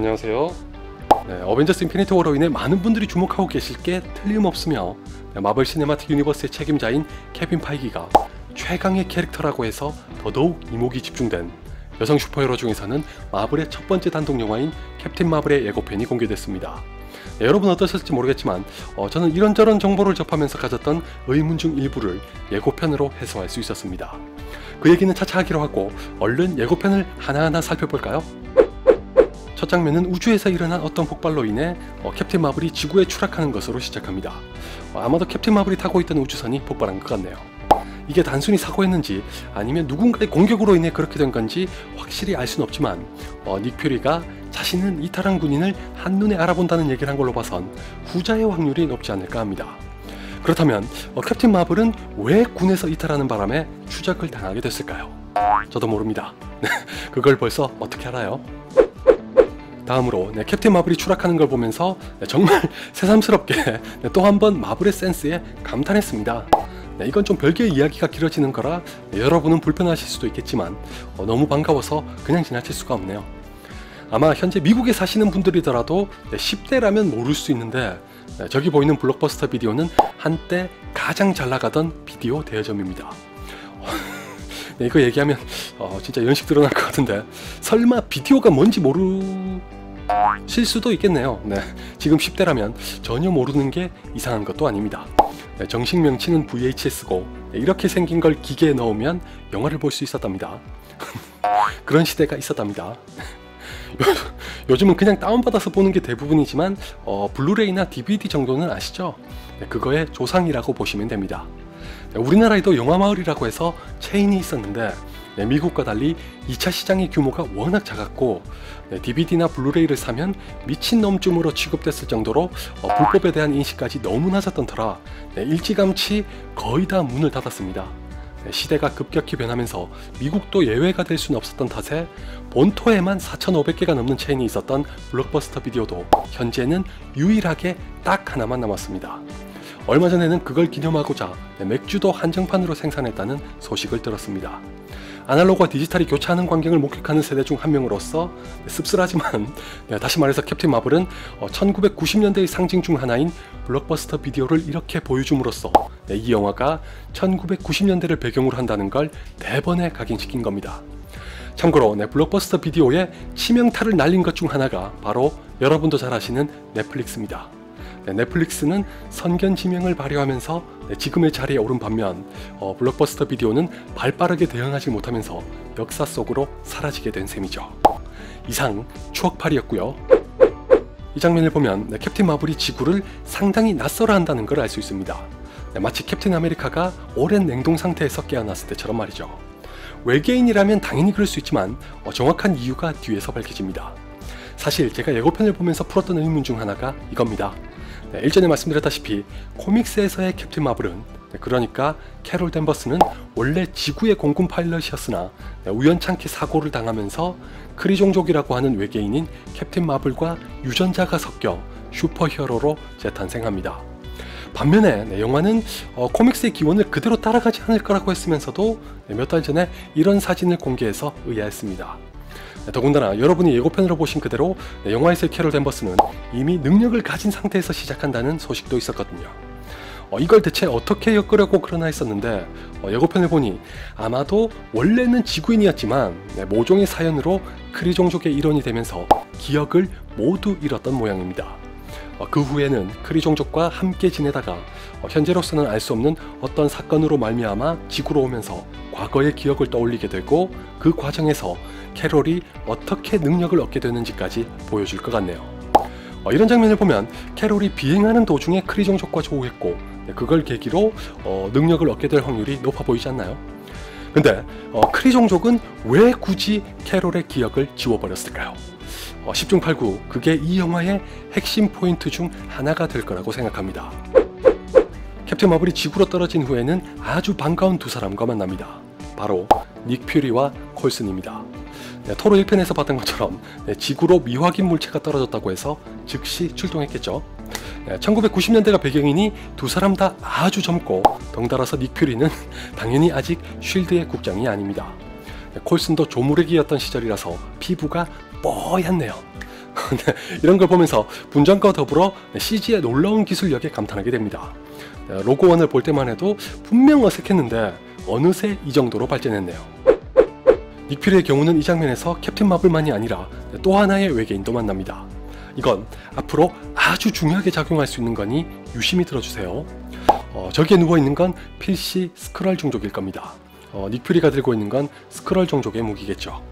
안녕하세요. 어벤져스 인피니티 워로 인해 많은 분들이 주목하고 계실 게 틀림없으며 마블 시네마틱 유니버스의 책임자인 케빈 파이기가 최강의 캐릭터라고 해서 더더욱 이목이 집중된 여성 슈퍼히어로 중에서는 마블의 첫 번째 단독 영화인 캡틴 마블의 예고편이 공개됐습니다. 여러분 어떠셨을지 모르겠지만 저는 이런저런 정보를 접하면서 가졌던 의문 중 일부를 예고편으로 해소할 수 있었습니다. 그 얘기는 차차 하기로 하고 얼른 예고편을 하나하나 살펴볼까요? 첫 장면은 우주에서 일어난 어떤 폭발로 인해 캡틴 마블이 지구에 추락하는 것으로 시작합니다. 아마도 캡틴 마블이 타고 있던 우주선이 폭발한 것 같네요. 이게 단순히 사고였는지 아니면 누군가의 공격으로 인해 그렇게 된 건지 확실히 알 수는 없지만 닉 퓨리가 자신은 이탈한 군인을 한눈에 알아본다는 얘기를 한 걸로 봐선 후자의 확률이 높지 않을까 합니다. 그렇다면 캡틴 마블은 왜 군에서 이탈하는 바람에 추적을 당하게 됐을까요? 저도 모릅니다. 그걸 벌써 어떻게 알아요? 다음으로 캡틴 마블이 추락하는 걸 보면서 정말 새삼스럽게 또 한 번 마블의 센스에 감탄했습니다. 이건 좀 별개의 이야기가 길어지는 거라 여러분은 불편하실 수도 있겠지만 너무 반가워서 그냥 지나칠 수가 없네요. 아마 현재 미국에 사시는 분들이더라도 10대라면 모를 수 있는데 저기 보이는 블록버스터 비디오는 한때 가장 잘 나가던 비디오 대여점입니다. 이거 얘기하면 진짜 연식 드러날 것 같은데 설마 비디오가 뭔지 모르실 수도 있겠네요. 지금 10대라면 전혀 모르는 게 이상한 것도 아닙니다. 정식 명칭은 VHS고 이렇게 생긴 걸 기계에 넣으면 영화를 볼 수 있었답니다. 그런 시대가 있었답니다. 요즘은 그냥 다운받아서 보는 게 대부분이지만 블루레이나 DVD 정도는 아시죠? 그거의 조상이라고 보시면 됩니다. 우리나라에도 영화마을이라고 해서 체인이 있었는데 미국과 달리 2차 시장의 규모가 워낙 작았고 DVD나 블루레이를 사면 미친놈쯤으로 취급됐을 정도로 불법에 대한 인식까지 너무 낮았던 터라 일찌감치 거의 다 문을 닫았습니다. 시대가 급격히 변하면서 미국도 예외가 될 수는 없었던 탓에 본토에만 4,500개가 넘는 체인이 있었던 블록버스터 비디오도 현재는 유일하게 딱 하나만 남았습니다. 얼마 전에는 그걸 기념하고자 맥주도 한정판으로 생산했다는 소식을 들었습니다. 아날로그와 디지털이 교차하는 광경을 목격하는 세대 중 한 명으로서 씁쓸하지만 다시 말해서 캡틴 마블은 1990년대의 상징 중 하나인 블록버스터 비디오를 이렇게 보여줌으로써 이 영화가 1990년대를 배경으로 한다는 걸 대번에 각인시킨 겁니다. 참고로 블록버스터 비디오에 치명타를 날린 것 중 하나가 바로 여러분도 잘 아시는 넷플릭스입니다. 넷플릭스는 선견지명을 발휘하면서 지금의 자리에 오른 반면 블록버스터 비디오는 발빠르게 대응하지 못하면서 역사 속으로 사라지게 된 셈이죠. 이상 추억팔이였고요. 이 장면을 보면 캡틴 마블이 지구를 상당히 낯설어 한다는 걸 알 수 있습니다. 마치 캡틴 아메리카가 오랜 냉동 상태에서 깨어났을 때처럼 말이죠. 외계인이라면 당연히 그럴 수 있지만 정확한 이유가 뒤에서 밝혀집니다. 사실 제가 예고편을 보면서 풀었던 의문 중 하나가 이겁니다. 일전에 말씀드렸다시피 코믹스에서의 캡틴 마블은 그러니까 캐롤 댄버스는 원래 지구의 공군 파일럿이었으나 우연찮게 사고를 당하면서 크리종족이라고 하는 외계인인 캡틴 마블과 유전자가 섞여 슈퍼히어로로 재탄생합니다. 반면에 영화는 코믹스의 기원을 그대로 따라가지 않을 거라고 했으면서도 몇 달 전에 이런 사진을 공개해서 의아했습니다. 더군다나 여러분이 예고편으로 보신 그대로 영화에서의 캐롤 댄버스는 이미 능력을 가진 상태에서 시작한다는 소식도 있었거든요. 이걸 대체 어떻게 엮으려고 그러나 했었는데 예고편을 보니 아마도 원래는 지구인이었지만 모종의 사연으로 크리종족의 일원이 되면서 기억을 모두 잃었던 모양입니다. 그 후에는 크리종족과 함께 지내다가 현재로서는 알 수 없는 어떤 사건으로 말미암아 지구로 오면서 과거의 기억을 떠올리게 되고 그 과정에서 캐롤이 어떻게 능력을 얻게 되는지까지 보여줄 것 같네요. 이런 장면을 보면 캐롤이 비행하는 도중에 크리종족과 조우했고 그걸 계기로 능력을 얻게 될 확률이 높아 보이지 않나요? 근데 크리종족은 왜 굳이 캐롤의 기억을 지워버렸을까요? 10중 8구 그게 이 영화의 핵심 포인트 중 하나가 될 거라고 생각합니다. 캡틴 마블이 지구로 떨어진 후에는 아주 반가운 두 사람과 만납니다. 바로 닉 퓨리와 콜슨입니다. 토로 1편에서 봤던 것처럼 지구로 미확인 물체가 떨어졌다고 해서 즉시 출동했겠죠. 1990년대가 배경이니 두 사람 다 아주 젊고 덩달아서 닉 퓨리는 당연히 아직 쉴드의 국장이 아닙니다. 콜슨도 조무래기였던 시절이라서 피부가 뽀얗네요. 네, 이런 걸 보면서 분장과 더불어 CG의 놀라운 기술력에 감탄하게 됩니다. 로고원을 볼 때만 해도 분명 어색했는데 어느새 이 정도로 발전했네요. 닉 퓨리의 경우는 이 장면에서 캡틴 마블만이 아니라 또 하나의 외계인도 만납니다. 이건 앞으로 아주 중요하게 작용할 수 있는 거니 유심히 들어주세요. 저기에 누워있는 건 필시 스크럴 종족일 겁니다. 닉 퓨리가 들고 있는 건 스크럴 종족의 무기겠죠.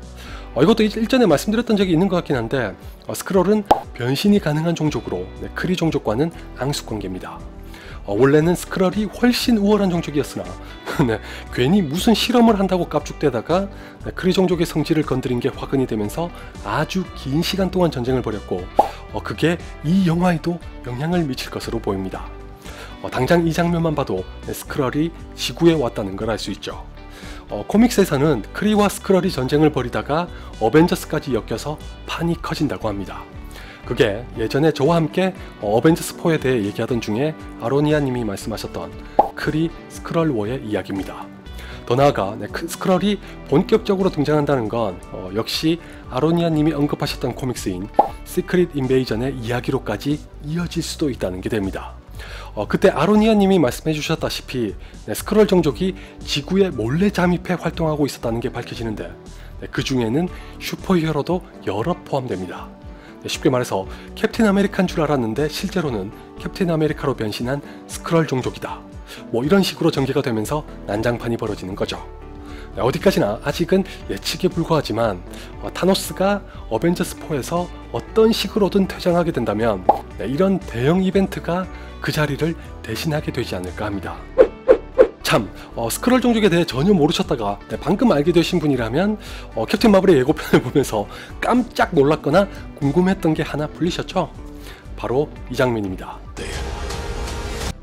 이것도 일전에 말씀드렸던 적이 있는 것 같긴 한데 스크럴은 변신이 가능한 종족으로 크리 종족과는 앙숙관계입니다. 원래는 스크럴이 훨씬 우월한 종족이었으나 네, 괜히 무슨 실험을 한다고 깝죽대다가 크리 종족의 성질을 건드린 게 화근이 되면서 아주 긴 시간 동안 전쟁을 벌였고 그게 이 영화에도 영향을 미칠 것으로 보입니다. 당장 이 장면만 봐도 스크럴이 지구에 왔다는 걸 알 수 있죠. 코믹스에서는 크리와 스크럴이 전쟁을 벌이다가 어벤져스까지 엮여서 판이 커진다고 합니다. 그게 예전에 저와 함께 어벤져스4에 대해 얘기하던 중에 아로니아 님이 말씀하셨던 크리 스크럴 워의 이야기입니다. 더 나아가 스크럴이 본격적으로 등장한다는 건 역시 아로니아 님이 언급하셨던 코믹스인 시크릿 인베이전의 이야기로까지 이어질 수도 있다는 게 됩니다. 그때 아로니아 님이 말씀해 주셨다시피 스크럴 종족이 지구에 몰래 잠입해 활동하고 있었다는 게 밝혀지는데 그 중에는 슈퍼히어로도 여러 포함됩니다. 쉽게 말해서 캡틴 아메리카인 줄 알았는데 실제로는 캡틴 아메리카로 변신한 스크럴 종족이다. 뭐 이런 식으로 전개가 되면서 난장판이 벌어지는 거죠. 어디까지나 아직은 예측에 불과하지만 타노스가 어벤져스4에서 어떤 식으로든 퇴장하게 된다면 이런 대형 이벤트가 그 자리를 대신하게 되지 않을까 합니다. 참, 스크럴 종족에 대해 전혀 모르셨다가 방금 알게 되신 분이라면 캡틴 마블의 예고편을 보면서 깜짝 놀랐거나 궁금했던 게 하나 풀리셨죠? 바로 이 장면입니다.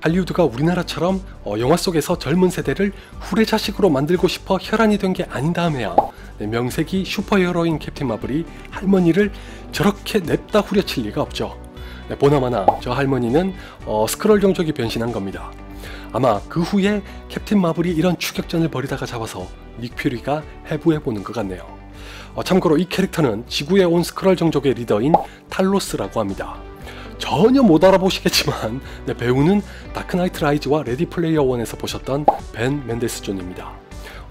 할리우드가 우리나라처럼 영화 속에서 젊은 세대를 후레자식으로 만들고 싶어 혈안이 된 게 아닌 다음에야 명색이 슈퍼히어로인 캡틴 마블이 할머니를 저렇게 냅다 후려칠 리가 없죠. 보나마나 저 할머니는 스크럴 종족이 변신한 겁니다. 아마 그 후에 캡틴 마블이 이런 추격전을 벌이다가 잡아서 닉 퓨리가 해부해보는 것 같네요. 참고로 이 캐릭터는 지구에 온 스크럴 종족의 리더인 탈로스라고 합니다. 전혀 못 알아보시겠지만 배우는 다크나이트 라이즈와 레디 플레이어 1에서 보셨던 벤 멘데스 존입니다.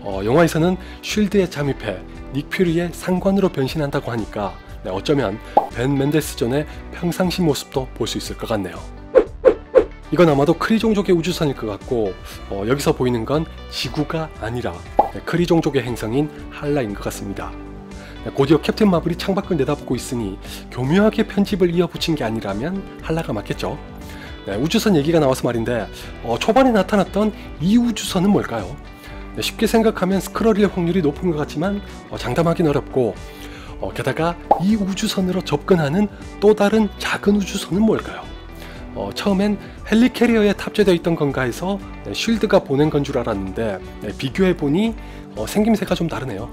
영화에서는 쉴드에 잠입해 닉 퓨리의 상관으로 변신한다고 하니까 어쩌면 벤 멘데스 존의 평상시 모습도 볼 수 있을 것 같네요. 이건 아마도 크리 종족의 우주선일 것 같고 여기서 보이는 건 지구가 아니라 크리 종족의 행성인 할라인 것 같습니다. 곧이어 캡틴 마블이 창밖을 내다보고 있으니 교묘하게 편집을 이어붙인 게 아니라면 할라가 맞겠죠. 우주선 얘기가 나와서 말인데 초반에 나타났던 이 우주선은 뭘까요? 쉽게 생각하면 스크럴일 확률이 높은 것 같지만 장담하기는 어렵고 게다가 이 우주선으로 접근하는 또 다른 작은 우주선은 뭘까요? 처음엔 헬리캐리어에 탑재되어 있던 건가 해서 쉴드가 보낸 건 줄 알았는데 비교해보니 생김새가 좀 다르네요.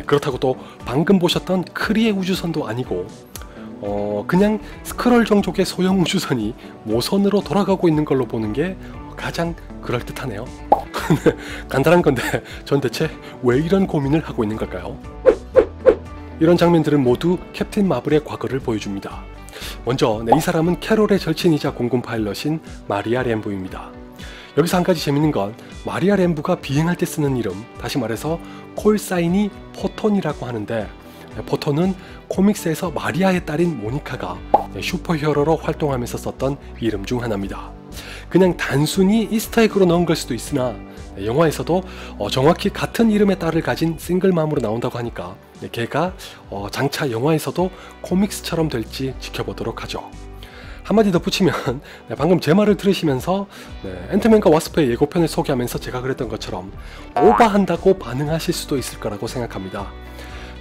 그렇다고 또 방금 보셨던 크리의 우주선도 아니고 그냥 스크럴 종족의 소형 우주선이 모선으로 돌아가고 있는 걸로 보는 게 가장 그럴듯하네요. 간단한 건데 전 대체 왜 이런 고민을 하고 있는 걸까요? 이런 장면들은 모두 캡틴 마블의 과거를 보여줍니다. 먼저 이 사람은 캐롤의 절친이자 공군 파일럿인 마리아 램보입니다. 여기서 한 가지 재밌는 건 마리아 램보가 비행할 때 쓰는 이름, 다시 말해서 콜사인이 포톤이라고 하는데 포톤은 코믹스에서 마리아의 딸인 모니카가 슈퍼히어로로 활동하면서 썼던 이름 중 하나입니다. 그냥 단순히 이스터에그로 넣은 걸 수도 있으나 영화에서도 정확히 같은 이름의 딸을 가진 싱글맘으로 나온다고 하니까 걔가 장차 영화에서도 코믹스처럼 될지 지켜보도록 하죠. 한마디 덧붙이면 방금 제 말을 들으시면서 앤트맨과 와스프의 예고편을 소개하면서 제가 그랬던 것처럼 오버한다고 반응하실 수도 있을 거라고 생각합니다.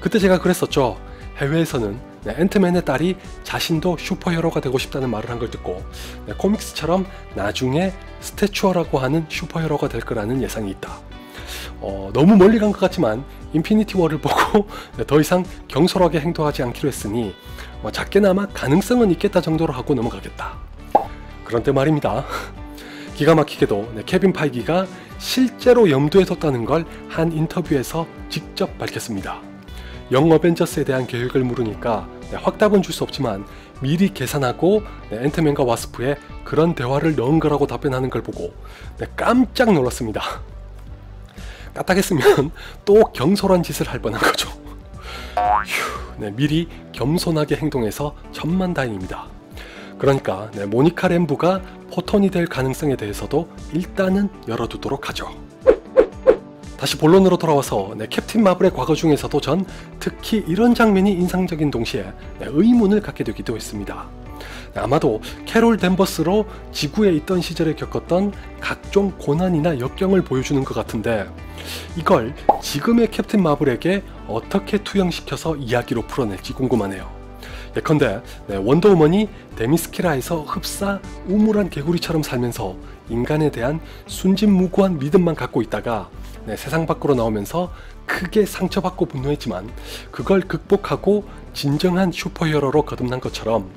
그때 제가 그랬었죠. 해외에서는 앤트맨의 딸이 자신도 슈퍼히어로가 되고 싶다는 말을 한 걸 듣고 코믹스처럼 나중에 스태츄어라고 하는 슈퍼히어로가 될 거라는 예상이 있다. 너무 멀리 간 것 같지만 인피니티 워를 보고 더 이상 경솔하게 행동하지 않기로 했으니 작게나마 가능성은 있겠다 정도로 하고 넘어가겠다. 그런데 말입니다. 기가 막히게도 케빈 파이기가 실제로 염두에 뒀다는 걸 한 인터뷰에서 직접 밝혔습니다. 영 어벤져스에 대한 계획을 물으니까 확답은 줄 수 없지만 미리 계산하고 앤트맨과 와스프의 그런 대화를 넣은 거라고 답변하는 걸 보고 깜짝 놀랐습니다. 까딱했으면 또 경솔한 짓을 할 뻔한 거죠. 미리 겸손하게 행동해서 천만다행입니다. 그러니까 모니카 램부가 포톤이 될 가능성에 대해서도 일단은 열어두도록 하죠. 다시 본론으로 돌아와서 캡틴 마블의 과거 중에서도 전 특히 이런 장면이 인상적인 동시에 의문을 갖게 되기도 했습니다. 아마도 캐롤 댄버스로 지구에 있던 시절에 겪었던 각종 고난이나 역경을 보여주는 것 같은데 이걸 지금의 캡틴 마블에게 어떻게 투영시켜서 이야기로 풀어낼지 궁금하네요. 예컨대 원더우먼이 데미스키라에서 흡사 우물한 개구리처럼 살면서 인간에 대한 순진무구한 믿음만 갖고 있다가 세상 밖으로 나오면서 크게 상처받고 분노했지만 그걸 극복하고 진정한 슈퍼히어로로 거듭난 것처럼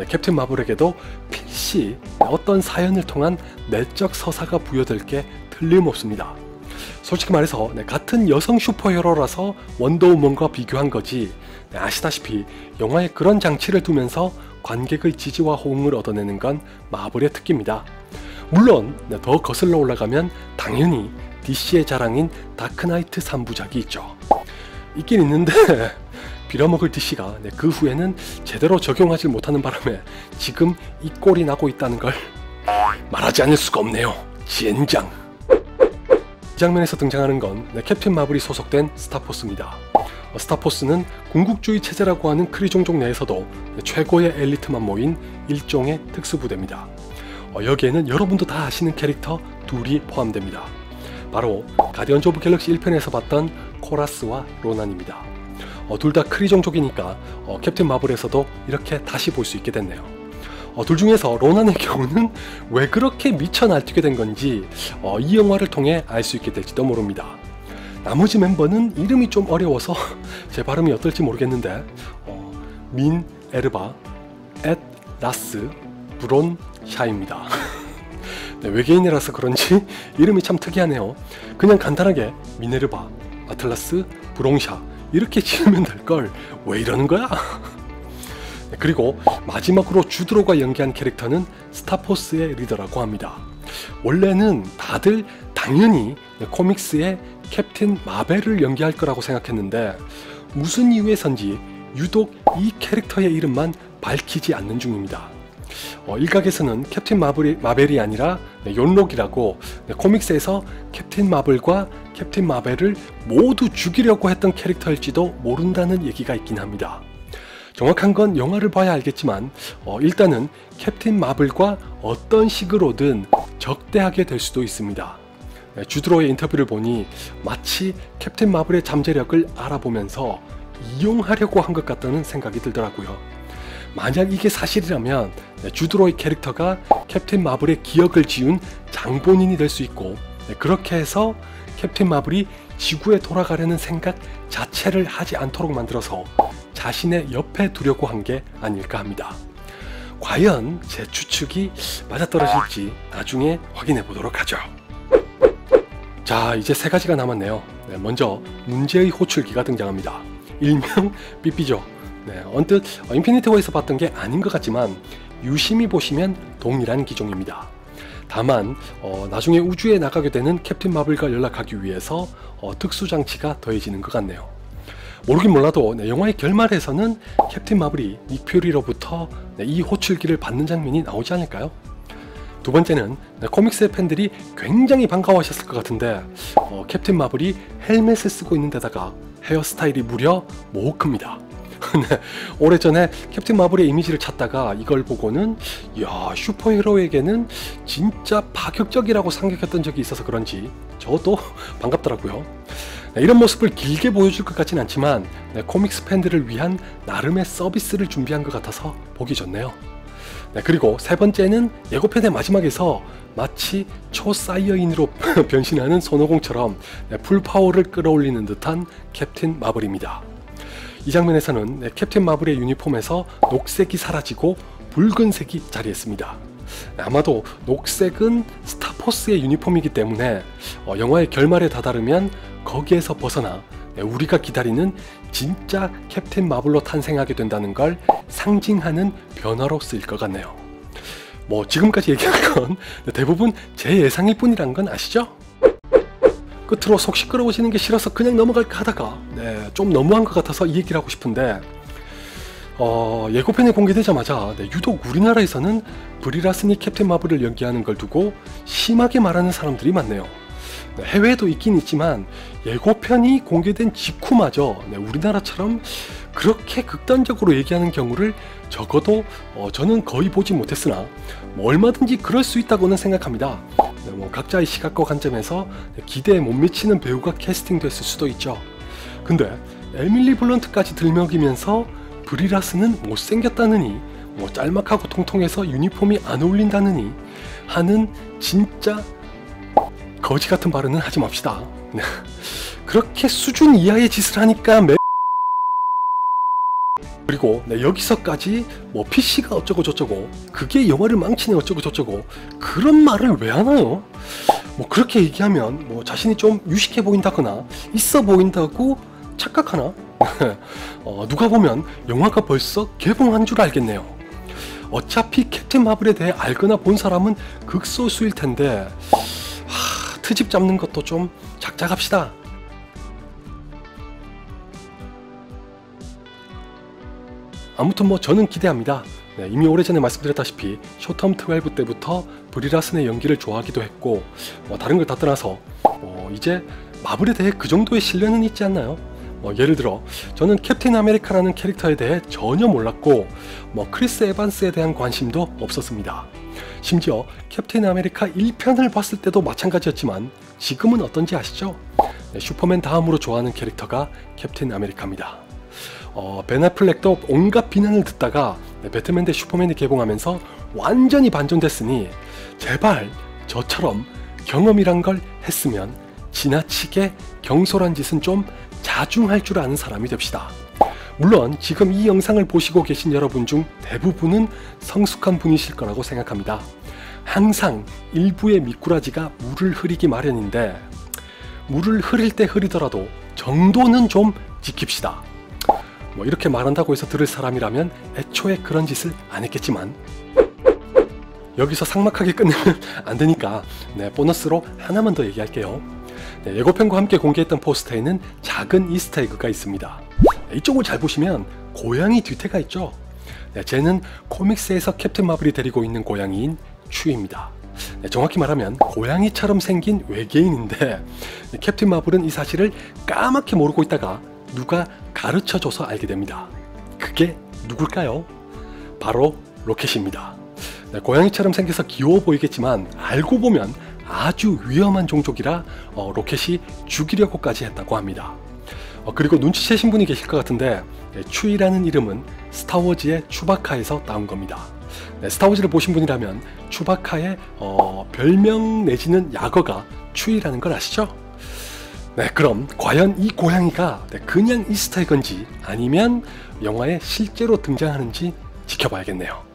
캡틴 마블에게도 필시 어떤 사연을 통한 내적 서사가 부여될 게 틀림없습니다. 솔직히 말해서 같은 여성 슈퍼히어로라서 원더우먼과 비교한 거지 아시다시피 영화에 그런 장치를 두면서 관객의 지지와 호응을 얻어내는 건 마블의 특기입니다. 물론 더 거슬러 올라가면 당연히 DC의 자랑인 다크나이트 3부작이 있죠. 있긴 있는데 빌어먹을 DC가 그 후에는 제대로 적용하지 못하는 바람에 지금 이 꼴이 나고 있다는 걸 말하지 않을 수가 없네요. 젠장. 이 장면에서 등장하는 건 캡틴 마블이 소속된 스타포스입니다. 스타포스는 궁극주의 체제라고 하는 크리 종족 내에서도 최고의 엘리트만 모인 일종의 특수부대입니다. 여기에는 여러분도 다 아시는 캐릭터 둘이 포함됩니다. 바로 가디언즈 오브 갤럭시 1편에서 봤던 코라스와 로난입니다. 둘 다 크리 종족이니까 캡틴 마블에서도 이렇게 다시 볼 수 있게 됐네요. 둘 중에서 로난의 경우는 왜 그렇게 미쳐 날뛰게 된 건지 이 영화를 통해 알 수 있게 될지도 모릅니다. 나머지 멤버는 이름이 좀 어려워서 제 발음이 어떨지 모르겠는데 민 에르바, 앳 라스, 브론 샤입니다. 외계인이라서 그런지 이름이 참 특이하네요. 그냥 간단하게 미네르바, 아틀라스, 브롱샤 이렇게 지으면 될걸 왜 이러는 거야? 그리고 마지막으로 주드로가 연기한 캐릭터는 스타포스의 리더라고 합니다. 원래는 다들 당연히 코믹스의 캡틴 마벨을 연기할 거라고 생각했는데 무슨 이유에선지 유독 이 캐릭터의 이름만 밝히지 않는 중입니다. 일각에서는 캡틴 마벨이 아니라 욘록이라고 코믹스에서 캡틴 마블과 캡틴 마벨을 모두 죽이려고 했던 캐릭터일지도 모른다는 얘기가 있긴 합니다. 정확한 건 영화를 봐야 알겠지만 일단은 캡틴 마블과 어떤 식으로든 적대하게 될 수도 있습니다. 주드로의 인터뷰를 보니 마치 캡틴 마블의 잠재력을 알아보면서 이용하려고 한 것 같다는 생각이 들더라고요. 만약 이게 사실이라면 주드로의 캐릭터가 캡틴 마블의 기억을 지운 장본인이 될 수 있고 그렇게 해서 캡틴 마블이 지구에 돌아가려는 생각 자체를 하지 않도록 만들어서 자신의 옆에 두려고 한 게 아닐까 합니다. 과연 제 추측이 맞아떨어질지 나중에 확인해 보도록 하죠. 자, 이제 세 가지가 남았네요. 먼저 문제의 호출기가 등장합니다. 일명 삐삐죠. 언뜻 인피니티 워에서 봤던 게 아닌 것 같지만 유심히 보시면 동일한 기종입니다. 다만 나중에 우주에 나가게 되는 캡틴 마블과 연락하기 위해서 특수장치가 더해지는 것 같네요. 모르긴 몰라도 영화의 결말에서는 캡틴 마블이 닉 퓨리로부터 이 호출기를 받는 장면이 나오지 않을까요? 두 번째는 코믹스의 팬들이 굉장히 반가워하셨을 것 같은데 캡틴 마블이 헬멧을 쓰고 있는 데다가 헤어스타일이 무려 모호크입니다. 오래전에 캡틴 마블의 이미지를 찾다가 이걸 보고는 야, 슈퍼히어로에게는 진짜 파격적이라고 생각했던 적이 있어서 그런지 저도 반갑더라고요. 이런 모습을 길게 보여줄 것 같진 않지만 코믹스 팬들을 위한 나름의 서비스를 준비한 것 같아서 보기 좋네요. 그리고 세 번째는 예고편의 마지막에서 마치 초사이어인으로 변신하는 손오공처럼 풀파워를 끌어올리는 듯한 캡틴 마블입니다. 이 장면에서는 캡틴 마블의 유니폼에서 녹색이 사라지고 붉은색이 자리했습니다. 아마도 녹색은 스타포스의 유니폼이기 때문에 영화의 결말에 다다르면 거기에서 벗어나 우리가 기다리는 진짜 캡틴 마블로 탄생하게 된다는 걸 상징하는 변화로 쓰일 것 같네요. 뭐 지금까지 얘기한 건 대부분 제 예상일 뿐이란 건 아시죠? 끝으로 속 시끄러워지는 게 싫어서 그냥 넘어갈까 하다가 좀 너무한 것 같아서 이 얘기를 하고 싶은데 예고편이 공개되자마자 유독 우리나라에서는 브리 라슨이 캡틴 마블을 연기하는 걸 두고 심하게 말하는 사람들이 많네요. 해외에도 있긴 있지만 예고편이 공개된 직후마저 우리나라처럼 그렇게 극단적으로 얘기하는 경우를 적어도 저는 거의 보지 못했으나 얼마든지 그럴 수 있다고는 생각합니다. 각자의 시각과 관점에서 기대에 못 미치는 배우가 캐스팅됐을 수도 있죠. 근데 에밀리 블런트까지 들먹이면서 브리 라슨은 못생겼다느니 짤막하고 통통해서 유니폼이 안 어울린다느니 하는 진짜 거지 같은 발언은 하지 맙시다. 그렇게 수준 이하의 짓을 하니까 그리고 여기서까지 PC가 어쩌고 저쩌고 그게 영화를 망치네 어쩌고 저쩌고 그런 말을 왜 하나요? 그렇게 얘기하면 자신이 좀 유식해 보인다거나 있어 보인다고 착각하나? 누가 보면 영화가 벌써 개봉한 줄 알겠네요. 어차피 캡틴 마블에 대해 알거나 본 사람은 극소수일 텐데 트집 잡는 것도 좀 작작합시다. 아무튼 저는 기대합니다. 이미 오래전에 말씀드렸다시피 쇼텀 12 때부터 브리 라슨의 연기를 좋아하기도 했고 다른 걸 다 떠나서 이제 마블에 대해 그 정도의 신뢰는 있지 않나요? 예를 들어 저는 캡틴 아메리카라는 캐릭터에 대해 전혀 몰랐고 크리스 에반스에 대한 관심도 없었습니다. 심지어 캡틴 아메리카 1편을 봤을 때도 마찬가지였지만 지금은 어떤지 아시죠? 슈퍼맨 다음으로 좋아하는 캐릭터가 캡틴 아메리카입니다. 벤 애플렉도 온갖 비난을 듣다가 배트맨 대 슈퍼맨이 개봉하면서 완전히 반전됐으니 제발 저처럼 경험이란 걸 했으면 지나치게 경솔한 짓은 좀 자중할 줄 아는 사람이 됩시다. 물론 지금 이 영상을 보시고 계신 여러분 중 대부분은 성숙한 분이실 거라고 생각합니다. 항상 일부의 미꾸라지가 물을 흐리기 마련인데 물을 흐릴 때 흐리더라도 정도는 좀 지킵시다. 이렇게 말한다고 해서 들을 사람이라면 애초에 그런 짓을 안 했겠지만 여기서 삭막하게 끝내면 안 되니까 보너스로 하나만 더 얘기할게요. 예고편과 함께 공개했던 포스터에는 작은 이스터에그가 있습니다. 이쪽을 잘 보시면 고양이 뒤태가 있죠. 쟤는 코믹스에서 캡틴 마블이 데리고 있는 고양이인 추입니다. 정확히 말하면 고양이처럼 생긴 외계인인데 캡틴 마블은 이 사실을 까맣게 모르고 있다가 누가 가르쳐줘서 알게 됩니다. 그게 누굴까요? 바로 로켓입니다. 고양이처럼 생겨서 귀여워 보이겠지만 알고 보면 아주 위험한 종족이라 로켓이 죽이려고까지 했다고 합니다. 그리고 눈치채신 분이 계실 것 같은데 추이라는 이름은 스타워즈의 추바카에서 따온 겁니다. 스타워즈를 보신 분이라면 추바카의 별명 내지는 약어가 추이라는 걸 아시죠? 그럼 과연 이 고양이가 그냥 이스터에그인지 아니면 영화에 실제로 등장하는지 지켜봐야겠네요.